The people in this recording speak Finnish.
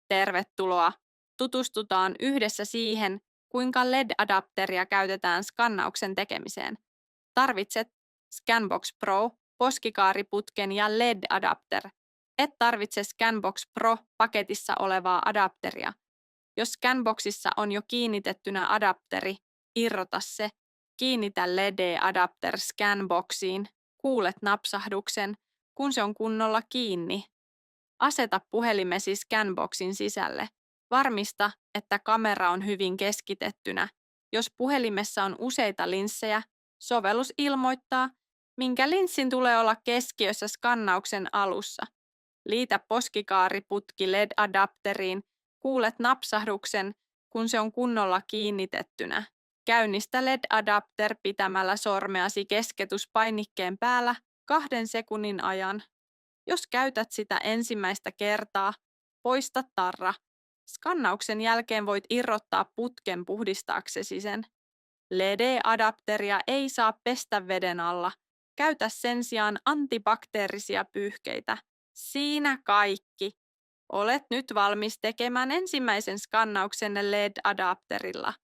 Tervetuloa! Tutustutaan yhdessä siihen, kuinka LED-adapteria käytetään skannauksen tekemiseen. Tarvitset Scanbox Pro, poskikaariputken ja LED-adapter. Et tarvitse Scanbox Pro-paketissa olevaa adapteria. Jos Scanboxissa on jo kiinnitettynä adapteri, irrota se. Kiinnitä LED-adapter Scanboxiin. Kuulet napsahduksen, kun se on kunnolla kiinni. Aseta puhelimesi Scanboxin sisälle. Varmista, että kamera on hyvin keskitettynä. Jos puhelimessa on useita linssejä, sovellus ilmoittaa, minkä linssin tulee olla keskiössä skannauksen alussa. Liitä poskikaariputki LED-adapteriin. Kuulet napsahduksen, kun se on kunnolla kiinnitettynä. Käynnistä LED-adapter pitämällä sormeasi kesketuspainikkeen päällä 2 sekunnin ajan. Jos käytät sitä ensimmäistä kertaa, poista tarra. Skannauksen jälkeen voit irrottaa putken puhdistaaksesi sen. LED-adapteria ei saa pestä veden alla. Käytä sen sijaan antibakteerisia pyyhkeitä. Siinä kaikki. Olet nyt valmis tekemään ensimmäisen skannauksen LED-adapterilla.